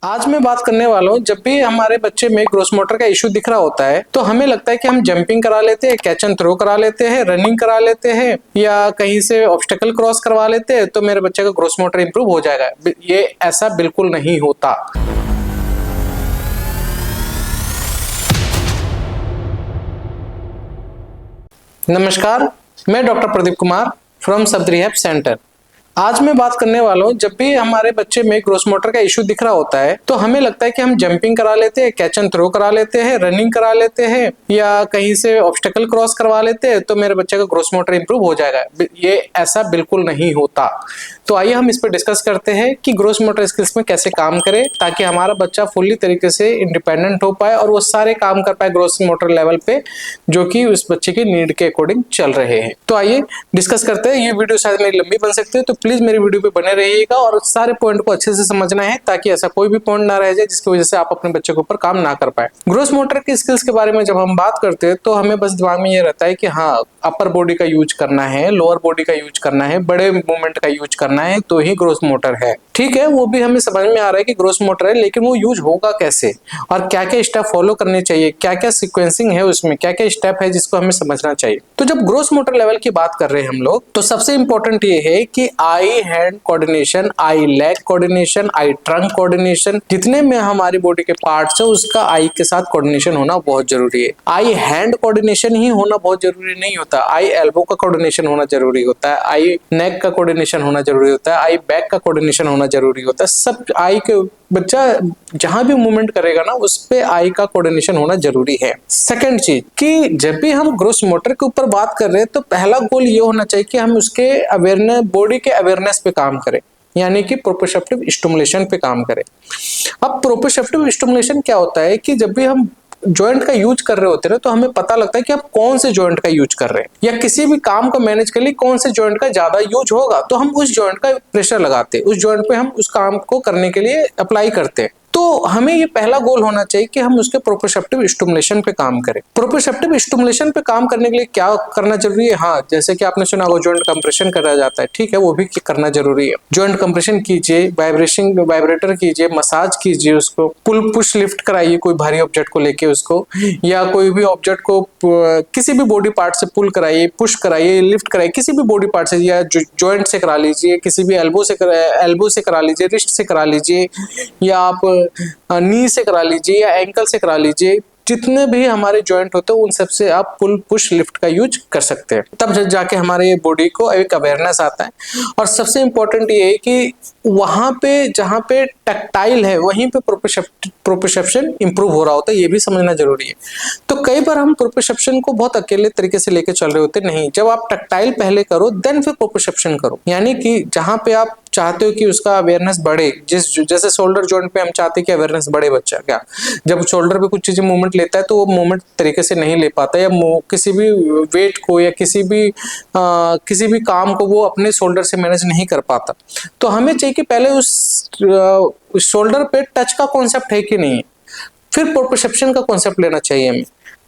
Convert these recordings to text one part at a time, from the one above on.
आज मैं बात करने वाला हूँ, जब भी हमारे बच्चे में ग्रोस मोटर का इश्यू दिख रहा होता है तो हमें लगता है कि हम जंपिंग करा लेते हैं, कैच एंड थ्रो करा लेते हैं, रनिंग करा लेते हैं या कहीं से ऑब्स्टेकल क्रॉस करवा लेते हैं तो मेरे बच्चे का ग्रोस मोटर इंप्रूव हो जाएगा। ये ऐसा बिल्कुल नहीं होता। नमस्कार, मैं डॉक्टर प्रदीप कुमार फ्रॉम सब रिहैब सेंटर। आज मैं बात करने वाला हूँ, जब भी हमारे बच्चे में ग्रोस मोटर का इश्यू दिख रहा होता है तो हमें लगता है कि हम जंपिंग करा लेते हैं, कैच एंड थ्रो करा लेते हैं, रनिंग करा लेते हैं या कहीं से ऑब्स्टेकल क्रॉस करवा लेते हैं तो मेरे बच्चे का ग्रोस मोटर इंप्रूव हो जाएगा। ये ऐसा बिल्कुल नहीं होता। तो आइए हम इस पर डिस्कस करते हैं कि ग्रोस मोटर स्किल्स में कैसे काम करें ताकि हमारा बच्चा फुल्ली तरीके से इंडिपेंडेंट हो पाए और वो सारे काम कर पाए ग्रोस मोटर लेवल पे जो कि उस बच्चे की नीड के अकॉर्डिंग चल रहे हैं। तो आइए डिस्कस करते हैं। ये वीडियो शायद मेरी लंबी बन सकती है तो प्लीज मेरी वीडियो पे बने रहिएगा और सारे पॉइंट को अच्छे से समझना है ताकि ऐसा कोई भी पॉइंट ना रह जाए जिसकी वजह से आप अपने बच्चे के ऊपर काम ना कर पाए। ग्रोस मोटर की स्किल्स के बारे में जब हम बात करते हैं तो हमें बस दिमाग में ये रहता है कि हाँ, अपर बॉडी का यूज करना है, लोअर बॉडी का यूज करना है, बड़े मूवमेंट का यूज करना है तो ही ग्रोस मोटर है। ठीक है, वो भी हमें समझ में आ रहा है कि ग्रोस मोटर है, लेकिन वो यूज होगा कैसे और क्या क्या स्टेप फॉलो करने चाहिए, क्या क्या सीक्वेंसिंग है उसमें, क्या क्या स्टेप है जिसको हमें समझना चाहिए। तो जब ग्रोस मोटर लेवल की बात कर रहे हैं हम लोग तो सबसे इंपॉर्टेंट ये है कि आई हैंड कोऑर्डिनेशन, आई लेग कोऑर्डिनेशन, आई ट्रंक कोऑर्डिनेशन, जितने में हमारी बॉडी के पार्ट्स है उसका आई के साथ कोऑर्डिनेशन होना बहुत जरूरी है। आई हैंड कोऑर्डिनेशन ही होना बहुत जरूरी नहीं होता, आई एल्बो का कोऑर्डिनेशन होना जरूरी होता है, आई नेक का कोऑर्डिनेशन होना जरूरी होता है, आई बैक का कोऑर्डिनेशन होना जरूरी होता है। सब आई के बच्चा जहां भी मूवमेंट करेगा ना उस पे आई का कोऑर्डिनेशन होना जरूरी है। सेकंड चीज कि जब भी हम ग्रोस मोटर के ऊपर बात कर रहे हैं तो पहला गोल ये होना चाहिए कि हम उसके अवेयरनेस, बॉडी के अवेयरनेस पे काम करें, यानी कि प्रोप्रियोसेप्टिव स्टिमुलेशन पे काम करें। अब प्रोप्रियोसेप्टिव स्टिमुलेशन क्या होता है कि जब भी हम जॉइंट का यूज कर रहे होते हैं तो हमें पता लगता है कि आप कौन से जॉइंट का यूज कर रहे हैं या किसी भी काम को मैनेज के लिए कौन से जॉइंट का ज्यादा यूज होगा तो हम उस जॉइंट का प्रेशर लगाते हैं, उस जॉइंट पे हम उस काम को करने के लिए अप्लाई करते हैं। तो हमें ये पहला गोल होना चाहिए कि हम उसके प्रोप्रियोसेप्टिव स्टिमुलेशन पे काम करें। प्रोप्रियोसेप्टिव स्टिमुलेशन पे काम करने के लिए क्या करना जरूरी है? हाँ, जैसे कि आपने सुना होगा जॉइंट कंप्रेशन करा जाता है, ठीक है, वो भी करना जरूरी है। जॉइंट कंप्रेशन कीजिए, वाइब्रेटर कीजिए, मसाज कीजिए, उसको पुल पुश लिफ्ट कराइए कोई भारी ऑब्जेक्ट को लेके उसको, या कोई भी ऑब्जेक्ट को किसी भी बॉडी पार्ट से पुल कराइए, पुश कराइए, लिफ्ट कराइए, किसी भी बॉडी पार्ट से, या जॉइंट से करा लीजिए, किसी भी एल्बो से करा लीजिए, रिस्ट से करा लीजिए, या आप नी से करा लीजिए या एंकल से करा लीजिए। जितने भी हमारे जॉइंट होते हैं उन सब से आप पुल पुश लिफ्ट का यूज कर सकते हैं, तब जाके हमारे बॉडी को एक अवेयरनेस आता है। और सबसे इंपॉर्टेंट ये है कि वहां पे जहां पे टैक्टाइल है वहीं पे प्रोप्रियोसेप्शन इंप्रूव हो रहा होता है, ये भी समझना जरूरी है। तो कई बार हम प्रोप्रियोसेप्शन को बहुत अकेले तरीके से लेके चल रहे होते नहीं, जब आप टैक्टाइल पहले करो देन फिर प्रोप्रियोसेप्शन करो, यानी कि जहां पे आप चाहते हो कि उसका अवेयरनेस बढ़े, जैसे शोल्डर जॉइंट पे हम चाहते हैं कि अवेयरनेस बढ़े बच्चा क्या, जब शोल्डर पे कुछ चीजें मूवमेंट लेता है तो वो मूवमेंट तरीके से नहीं ले पाता, या किसी भी वेट को या किसी भी काम को वो अपने शोल्डर से मैनेज नहीं कर पाता। तो हमें चाहिए कि पहले उस शोल्डर पे टच का कॉन्सेप्ट है कि नहीं, फिर प्रोप्रियोसेप्शन का कॉन्सेप्ट लेना चाहिए हमें।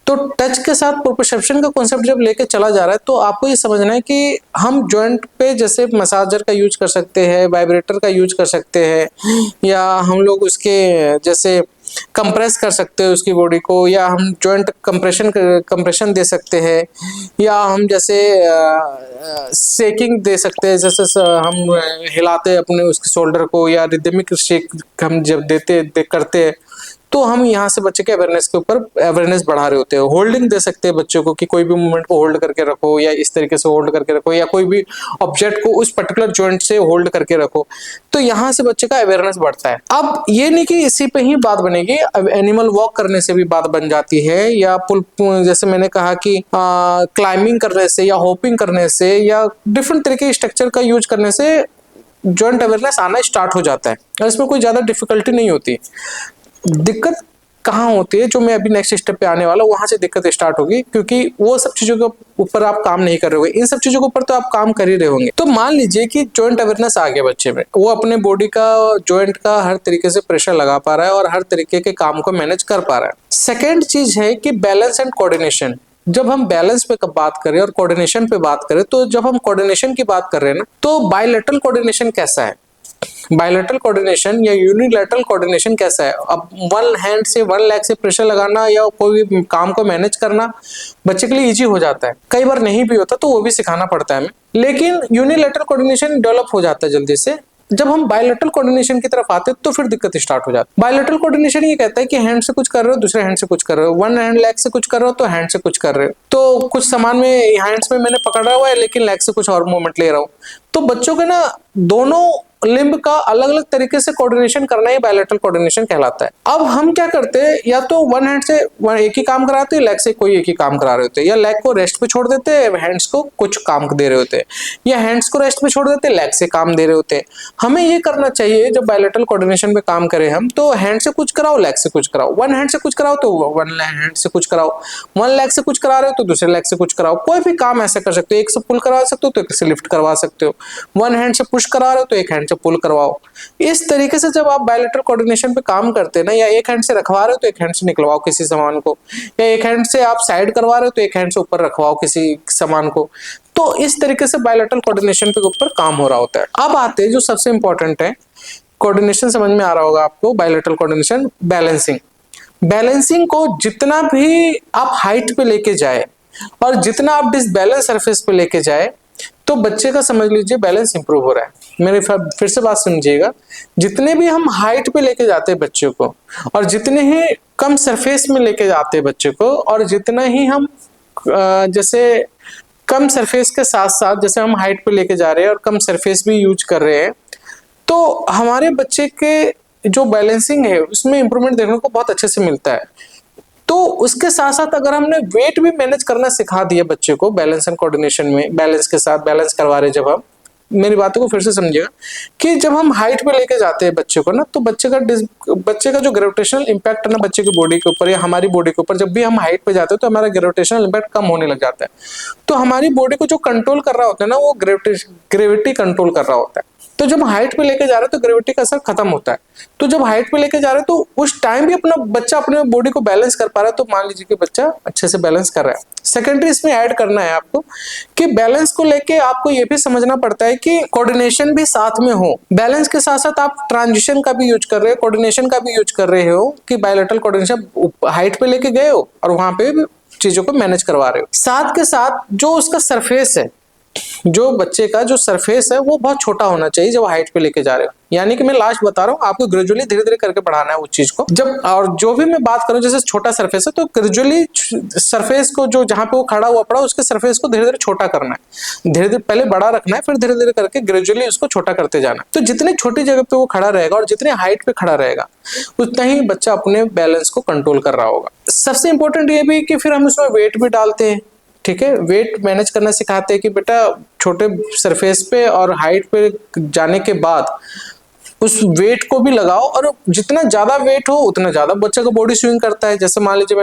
तो टच के साथ प्रोप्रियोसेप्शन का कॉन्सेप्ट जब लेके चला जा रहा है तो आपको ये समझना है कि हम जॉइंट पे जैसे मसाजर का यूज कर सकते हैं, वाइब्रेटर का यूज कर सकते हैं, या हम लोग उसके जैसे कंप्रेस कर सकते हैं उसकी बॉडी को, या हम जॉइंट कंप्रेशन दे सकते हैं, या हम जैसे शेकिंग दे सकते हैं, जैसे हम हिलाते अपने उसके शोल्डर को, या रिदमिक शेक हम जब करते हैं तो हम यहाँ से बच्चे के अवेयरनेस के ऊपर अवेयरनेस बढ़ा रहे होते हैं। होल्डिंग दे सकते हैं बच्चों को कि कोई भी मूवमेंट को होल्ड करके रखो, या इस तरीके से होल्ड करके रखो, या कोई भी ऑब्जेक्ट को उस पर्टिकुलर जॉइंट से होल्ड करके रखो, तो यहाँ से बच्चे का अवेयरनेस बढ़ता है। अब ये नहीं कि इसी पे ही बात बनेगी, एनिमल वॉक करने से भी बात बन जाती है, या पुल जैसे मैंने कहा कि क्लाइंबिंग करने से या होपिंग करने से या डिफरेंट तरीके के स्ट्रक्चर का यूज करने से जॉइंट अवेयरनेस आना स्टार्ट हो जाता है और इसमें कोई ज्यादा डिफिकल्टी नहीं होती। दिक्कत कहाँ होती है, जो मैं अभी नेक्स्ट स्टेप पे आने वाला हूँ वहां से दिक्कत स्टार्ट होगी, क्योंकि वो सब चीजों के ऊपर आप काम नहीं कर रहे होंगे, इन सब चीजों के ऊपर तो आप काम कर ही रहे होंगे। तो मान लीजिए कि जॉइंट अवेयरनेस आ गया बच्चे में, वो अपने बॉडी का जॉइंट का हर तरीके से प्रेशर लगा पा रहा है और हर तरीके के काम को मैनेज कर पा रहा है। सेकेंड चीज है कि बैलेंस एंड कोऑर्डिनेशन। जब हम बैलेंस पे बात करें और कोऑर्डिनेशन पे बात करें, तो जब हम कोऑर्डिनेशन की बात कर रहे हैं ना, तो बायलैटरल कोऑर्डिनेशन कैसा है, बायलैटरल कोऑर्डिनेशन या यूनिलैटरल कोऑर्डिनेशन कैसा है? अब वन हैंड से 1 लेग से प्रेशर लगाना या कोई भी काम को मैनेज करना बच्चे के लिए इजी हो जाता है। कई बार नहीं भी होता तो वो भी सिखाना पड़ता है हमें, लेकिन यूनिलैटरल कोऑर्डिनेशन डेवलप हो जाता है जल्दी से। जब हम बायलैटरल कोऑर्डिनेशन की तरफ आते हैं तो फिर दिक्कत स्टार्ट हो जाती है। बायलैटरल कोऑर्डिनेशन ये कहता है कि हैंड से कुछ कर रहे हो, दूसरे हैंड से कुछ कर रहे हो, वन हैंड लेग से कुछ कर रहे हो तो हैंड से कुछ कर रहे हो। तो कुछ सामान में हैंड्स में मैंने पकड़ा हुआ है लेकिन लेग से कुछ और मूवमेंट ले रहा हूँ। तो बच्चों के ना दोनों लिम्ब का अलग अलग तरीके से कोऑर्डिनेशन करना ही बायलैटरल कोऑर्डिनेशन कहलाता है। अब हम क्या करते हैं, या तो वन हैंड से एक ही काम कराते हैं, लेग से कोई एक ही काम करा रहे होते हैं, या लेग को रेस्ट पे छोड़ देते हैं, हैंड्स को कुछ काम दे रहे होते हैं, या हैंड्स को रेस्ट पे छोड़ देते हैं, लेग से काम दे रहे होते हैं। हमें ये करना चाहिए जब बायलैटरल कोऑर्डिनेशन पे काम करें हम, तो हैंड से कुछ कराओ, लेग से कुछ कराओ, वन हैंड से कुछ कराओ तो वन हैंड से कुछ कराओ, वन लेग से कुछ करा रहे हो तो दूसरे लेग से कुछ कराओ। कोई भी काम ऐसा कर सकते हो, एक से पुल करवा सकते हो तो एक से लिफ्ट करवा सकते हो, वन हैंड से पुश करा रहे हो तो एक हैंड से पुल करवाओ। इस तरीके से जब आप बायलैटरल कोऑर्डिनेशन पे काम करते हैं ना, या एक हैंड से रखवा रहे हो तो एक हैंड से निकलवाओ किसी सामान को, या एक हैंड से आप साइड करवा रहे हो तो एक हैंड से ऊपर रखवाओ किसी सामान को। तो इस तरीके से बायलैटरल कोऑर्डिनेशन के ऊपर काम हो रहा होता है। अब आते हैं जो सबसे इंपॉर्टेंट है, कोऑर्डिनेशन समझ में आ रहा होगा आपको, बायलैटरल कोऑर्डिनेशन, बैलेंसिंग। बैलेंसिंग को जितना भी आप हाइट पे लेके जाए और जितना आप डिसबैलेंस सरफेस पे लेके जाए तो बच्चे का समझ लीजिए बैलेंस इंप्रूव हो रहा है। मेरे फिर से बात समझिएगा, जितने भी हम हाइट पे लेके जाते हैं बच्चे को और जितने ही कम सरफेस में लेके जाते हैं बच्चे को, और जितना ही हम जैसे कम सरफेस के साथ साथ जैसे हम हाइट पे लेके जा रहे हैं और कम सरफेस भी यूज कर रहे हैं, तो हमारे बच्चे के जो बैलेंसिंग है उसमें इंप्रूवमेंट देखने को बहुत अच्छे से मिलता है। तो उसके साथ साथ अगर हमने वेट भी मैनेज करना सिखा दिया बच्चे को बैलेंस एंड कोऑर्डिनेशन में, बैलेंस के साथ बैलेंस करवा रहे, जब हम, मेरी बातों को फिर से समझिएगा कि जब हम हाइट पे लेके जाते हैं बच्चे को ना, तो बच्चे का जो ग्रेविटेशनल इम्पैक्ट है ना बच्चे की बॉडी के ऊपर या हमारी बॉडी के ऊपर, जब भी हम हाइट पे जाते हैं तो हमारा ग्रेविटेशनल इम्पैक्ट कम होने लग जाता है। तो हमारी बॉडी को जो कंट्रोल कर रहा होता है ना, वो ग्रेविटी कंट्रोल कर रहा होता है। तो जब हाइट पे लेके जा रहे हो तो ग्रेविटी का असर खत्म होता है। तो जब हाइट पे लेके जा रहे हो तो उस टाइम भी अपना बच्चा अपने बॉडी को बैलेंस कर पा रहा है, तो मान लीजिए कि बच्चा अच्छे से बैलेंस कर रहा है। सेकेंडरी इसमें ऐड करना है आपको कि बैलेंस को लेके आपको ये भी समझना पड़ता है कि कोऑर्डिनेशन भी साथ में हो। बैलेंस के साथ साथ आप ट्रांजिशन का भी यूज कर रहे हो, कोऑर्डिनेशन का भी यूज कर रहे हो कि बायलैटरल कोऑर्डिनेशन हाइट पे लेके गए हो और वहां पे चीजों को मैनेज करवा रहे हो। साथ के साथ जो उसका सरफेस है, जो बच्चे का जो सरफेस है वो बहुत छोटा होना चाहिए जब हाइट पे लेके जा रहे हो। यानी कि मैं लास्ट बता रहा हूँ, आपको ग्रेजुअली धीरे धीरे करके बढ़ाना है उस चीज को। जब और जो भी मैं बात करूँ, जैसे छोटा सरफेस है तो ग्रेजुअली सरफेस को जो जहां पे वो खड़ा हुआ पड़ा उसके सरफेस को धीरे धीरे छोटा करना है, धीरे धीरे पहले बड़ा रखना है, फिर धीरे धीरे करके ग्रेजुअली उसको छोटा करते जाना। तो जितनी छोटी जगह पे वो खड़ा रहेगा और जितनी हाइट पे खड़ा रहेगा उतना ही बच्चा अपने बैलेंस को कंट्रोल कर रहा होगा। सबसे इंपॉर्टेंट ये भी कि फिर हम उसमें वेट भी डालते हैं, ठीक है, वेट मैनेज करना सिखाते हैं कि बेटा छोटे सरफेस पे और हाइट पे जाने के बाद उस वेट को भी लगाओ, और जितना ज्यादा वेट हो उतना ज्यादा बच्चे का बॉडी स्विंग करता है। जैसे मान लीजिए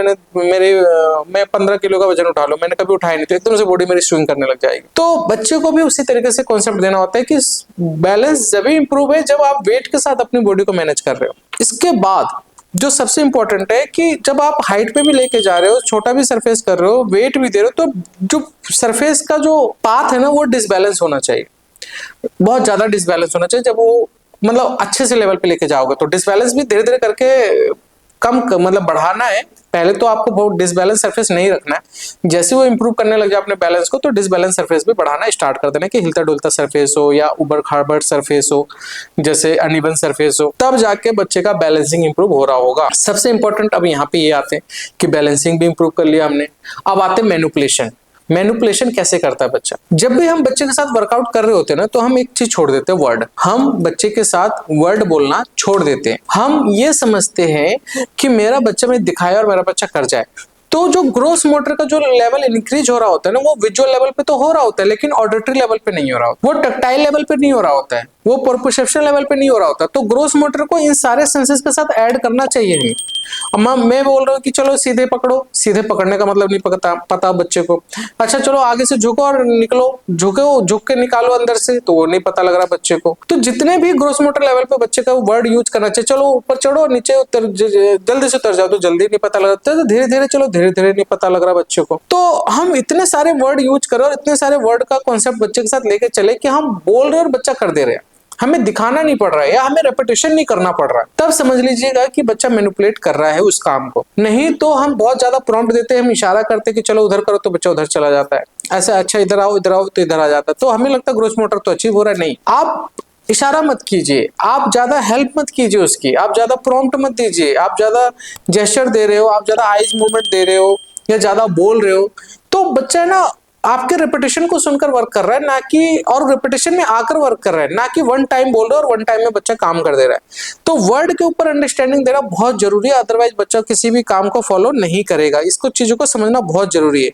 मैं 15 किलो का वजन उठा लूं, मैंने कभी उठाया नहीं, तो एकदम से बॉडी मेरी स्विंग करने लग जाएगी। तो बच्चे को भी उसी तरीके से कॉन्सेप्ट देना होता है कि बैलेंस जब भी इंप्रूव है जब आप वेट के साथ अपनी बॉडी को मैनेज कर रहे हो। इसके बाद जो सबसे इंपॉर्टेंट है कि जब आप हाइट पे भी लेके जा रहे हो, छोटा भी सरफेस कर रहे हो, वेट भी दे रहे हो, तो जो सरफेस का जो पाथ है ना वो डिसबैलेंस होना चाहिए, बहुत ज्यादा डिसबैलेंस होना चाहिए। जब वो मतलब अच्छे से लेवल पे लेके जाओगे तो डिसबैलेंस भी धीरे धीरे करके कम मतलब बढ़ाना है। पहले तो आपको बहुत डिसबैलेंस सरफेस नहीं रखना है, जैसे वो इंप्रूव करने लग जाए अपने बैलेंस को तो डिसबैलेंस सरफेस भी बढ़ाना स्टार्ट कर देना, कि हिलता डुलता सरफेस हो या उबड़ खाबड़ सरफेस हो, जैसे अनइवन सरफेस हो, तब जाके बच्चे का बैलेंसिंग इंप्रूव हो रहा होगा। सबसे इंपॉर्टेंट अब यहाँ पे ये आते हैं कि बैलेंसिंग भी इंप्रूव कर लिया हमने। अब आते हैं मैनिपुलेशन। मैनिपुलेशन कैसे करता है बच्चा? जब भी हम बच्चे के साथ वर्कआउट कर रहे होते हैं ना, तो हम एक चीज छोड़ देते हैं, वर्ड। हम बच्चे के साथ वर्ड बोलना छोड़ देते हैं। हम ये समझते हैं कि मेरा बच्चा मुझे दिखाए और मेरा बच्चा कर जाए। तो जो ग्रोस मोटर का जो लेवल इंक्रीज हो रहा होता है ना, वो विजुअल लेवल पे तो हो रहा होता है, लेकिन ऑडिटरी लेवल पे नहीं हो रहा होता, वो टैक्टाइल लेवल पे नहीं हो रहा होता है, वो परसेप्शन लेवल पे नहीं हो रहा होता। तो ग्रोस मोटर को इन सारे सेंसेस के साथ ऐड करना चाहिए हमें। अब मैं बोल रहा हूँ कि चलो सीधे पकड़ो, सीधे पकड़ने का मतलब नहीं पता बच्चे को। अच्छा चलो आगे से झुको और निकलो, झुक के निकालो अंदर से, तो वो नहीं पता लग रहा बच्चे को। तो जितने भी ग्रोस मोटर लेवल पे बच्चे का वर्ड यूज करना चाहिए, चलो ऊपर चढ़ो, नीचे उतर, जल्दी से उतर जाओ, तो जल्दी नहीं पता लगता, तो धीरे धीरे चलो, धीरे धीरे नहीं पता लग रहा बच्चे को। तो हम इतने सारे वर्ड यूज करें और इतने सारे वर्ड का कॉन्सेप्ट बच्चे के साथ लेके चले कि हम बोल रहे और बच्चा कर दे रहे हैं। हमें दिखाना नहीं पड़ रहा है या हमें रेपिटेशन नहीं करना पड़ रहा है, तब समझ लीजिएगा कि बच्चा मैनिपुलेट कर रहा है उस काम को। नहीं तो हम बहुत ज्यादा प्रॉम्प्ट देते हैं, हम इशारा करते हैं कि चलो उधर करो, तो बच्चा उधर चला जाता है, ऐसा अच्छा इधर आओ तो इधर आ जाता है, तो हमें लगता है ग्रोस मोटर तो अचीव हो रहा है। नहीं, आप इशारा मत कीजिए, आप ज्यादा हेल्प मत कीजिए उसकी, आप ज्यादा प्रॉम्प्ट मत दीजिए, आप ज्यादा जेस्चर दे रहे हो, आप ज्यादा आइज मूवमेंट दे रहे हो या ज्यादा बोल रहे हो, तो बच्चा है ना आपके रेपिटेशन को सुनकर वर्क कर रहा है, ना कि और रेपिटेशन में आकर वर्क कर रहा है, ना कि वन टाइम बोल रहा है और वन टाइम में बच्चा काम कर दे रहा है। तो वर्ड के ऊपर अंडरस्टैंडिंग देना बहुत जरूरी है, अदरवाइज बच्चा किसी भी काम को फॉलो नहीं करेगा। इसको चीजों को समझना बहुत जरूरी है।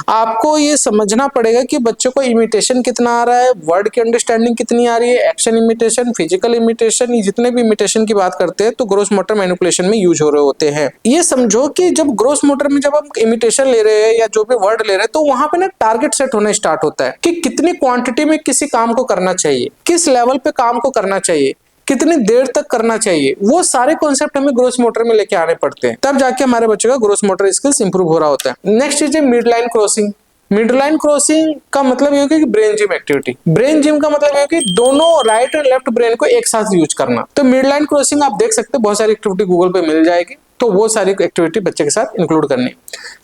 आपको ये समझना पड़ेगा कि बच्चों को इमिटेशन कितना आ रहा है, वर्ड की अंडरस्टैंडिंग कितनी आ रही है, एक्शन इमिटेशन, फिजिकल इमिटेशन, ये जितने भी इमिटेशन की बात करते हैं तो ग्रोस मोटर मैनिपुलेशन में यूज हो रहे होते हैं। ये समझो कि जब ग्रोस मोटर में जब हम इमिटेशन ले रहे हैं या जो भी वर्ड ले रहे हैं, तो वहां पे ना टारगेट सेट होना स्टार्ट होता है कि कितनी क्वांटिटी में किसी काम को करना चाहिए, किस लेवल पे काम को करना चाहिए, कितनी देर तक करना चाहिए, वो सारे कॉन्सेप्ट हमें ग्रोस मोटर में लेके आने पड़ते हैं, तब जाके हमारे बच्चों का ग्रोस मोटर स्किल्स इंप्रूव हो रहा होता है। नेक्स्ट चीज है mid line crossing. Mid line crossing का मतलब ये होगा कि brain gym activity. Brain gym का मतलब ये है कि दोनों राइट और लेफ्ट ब्रेन को एक साथ यूज करना। तो मिड लाइन क्रॉसिंग आप देख सकते हैं, बहुत सारी एक्टिविटी गूगल पे मिल जाएगी, तो वो सारी एक्टिविटी बच्चे के साथ इंक्लूड करनी।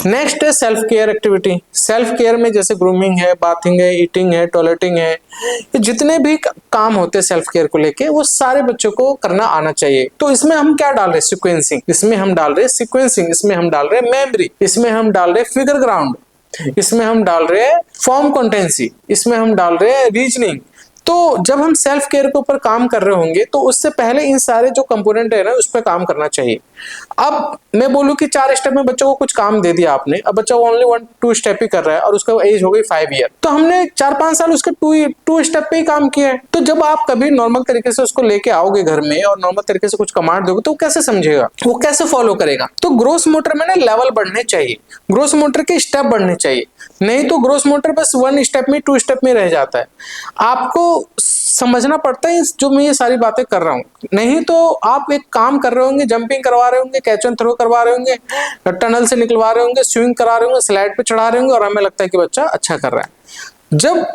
नेक्स्ट है self care activity. Self care में जैसे ग्रूमिंग है, बाथिंग है, ईटिंग है, टॉयलेटिंग है, ये जितने भी काम होते हैं सेल्फ केयर को लेके, वो सारे बच्चों को करना आना चाहिए। तो इसमें हम क्या डाल रहे हैं, सीक्वेंसिंग, इसमें हम डाल रहे हैं सीक्वेंसिंग, इसमें हम डाल रहे हैं मेमोरी, इसमें हम डाल रहे हैं फिगर ग्राउंड, इसमें हम डाल रहे हैं फॉर्म कॉन्टेंसी, इसमें हम डाल रहे हैं रीजनिंग। तो जब हम सेल्फ केयर के ऊपर काम कर रहे होंगे तो उससे पहले इन सारे जो कंपोनेंट है ना उस पर काम करना चाहिए। अब मैं बोलूं कि 4 स्टेप में बच्चों को कुछ काम दे दिया आपने, अब बच्चा ओनली 1-2 स्टेप ही कर रहा है और उसका एज हो गई 5 ईयर, तो हमने 4-5 साल उसके 2 स्टेप पे ही काम किया है। तो जब आप कभी नॉर्मल तरीके से उसको लेके आओगे घर में और नॉर्मल तरीके से कुछ कमांड दोगे तो वो कैसे समझेगा, वो कैसे फॉलो करेगा। तो ग्रोस मोटर में ना लेवल बढ़ने चाहिए, ग्रोस मोटर के स्टेप बढ़ने चाहिए, नहीं तो ग्रोस मोटर बस 1 स्टेप में 2 स्टेप में रह जाता है। आपको समझना पड़ता है जो मैं ये सारी बातें कर रहा हूँ, नहीं तो आप एक काम कर रहे होंगे, जंपिंग करवा रहे होंगे, कैच एंड थ्रो करवा रहे होंगे, टनल से निकलवा रहे होंगे, स्विंग करा रहे होंगे, स्लाइड पे चढ़ा रहे होंगे और हमें लगता है कि बच्चा अच्छा कर रहा है। जब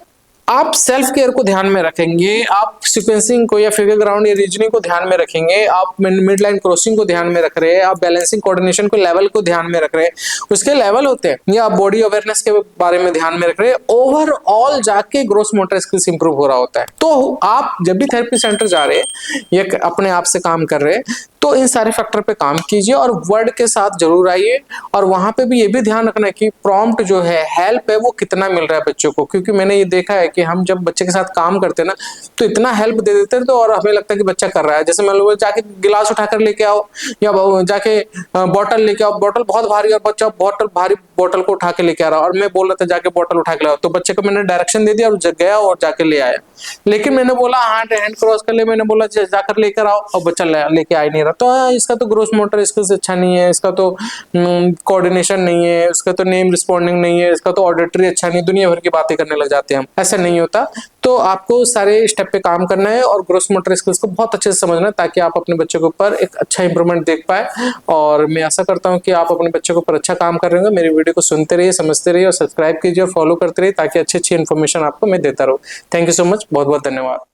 आप सेल्फ केयर को ध्यान में रखेंगे, आप सीक्वेंसिंग को या फिगर ग्राउंड या रीजनिंग को ध्यान में रखेंगे, आप मिड लाइन क्रॉसिंग को ध्यान में रख रहे हैं, आप बैलेंसिंग कोऑर्डिनेशन को लेवल को ध्यान में रख रहे हैं, उसके लेवल होते हैं, या आप बॉडी अवेयरनेस के बारे में ध्यान में रख रहे हैं, ओवरऑल जाके ग्रोस मोटर स्किल्स इंप्रूव हो रहा होता है। तो आप जब भी थेरेपी सेंटर जा रहे हैं या अपने आप से काम कर रहे हैं तो इन सारे फैक्टर पे काम कीजिए और वर्ड के साथ जरूर आइए। और वहां पे भी ये भी ध्यान रखना है कि प्रॉम्प्ट जो है, हेल्प है, वो कितना मिल रहा है बच्चों को, क्योंकि मैंने ये देखा है कि हम जब बच्चे के साथ काम करते हैं ना तो इतना हेल्प दे देते हैं तो और हमें लगता है कि बच्चा कर रहा है। जैसे मान लो जाके गिलास उठाकर लेके आओ या जाके बॉटल लेके आओ, बॉटल बहुत भारी और बच्चा भारी बॉटल को उठा के लेके आ रहा और मैं बोल रहा था जाके बॉटल उठा के लाओ, तो बच्चे को मैंने डायरेक्शन दे दिया और गया और जाके ले आया। लेकिन मैंने बोला हैंड क्रॉस कर ले, मैंने बोला जाकर लेकर आओ और बच्चा लेके आ ही नहीं रहा। तो इसका तो ग्रोस मोटर स्किल्स अच्छा नहीं है, इसका तो कोऑर्डिनेशन नहीं है, इसका तो नेम रिस्पॉन्डिंग नहीं है, इसका तो ऑडिटरी अच्छा नहीं, दुनिया भर की बातें करने लग जाते हैं हम। ऐसा नहीं होता। तो आपको सारे स्टेप पे काम करना है और ग्रोस मोटर स्किल्स को बहुत अच्छे से समझना है ताकि आप अपने बच्चे के ऊपर एक अच्छा इंप्रूवमेंट देख पाए। और मैं आशा करता हूँ कि आप अपने बच्चे के ऊपर अच्छा काम कर रहे होंगे। मेरी वीडियो को सुनते रहिए, समझते रहिए और सब्सक्राइब कीजिए और फॉलो करते रहिए ताकि अच्छी अच्छी इन्फॉर्मेशन आपको मैं देता रहूँ। थैंक यू सो मच, बहुत बहुत धन्यवाद।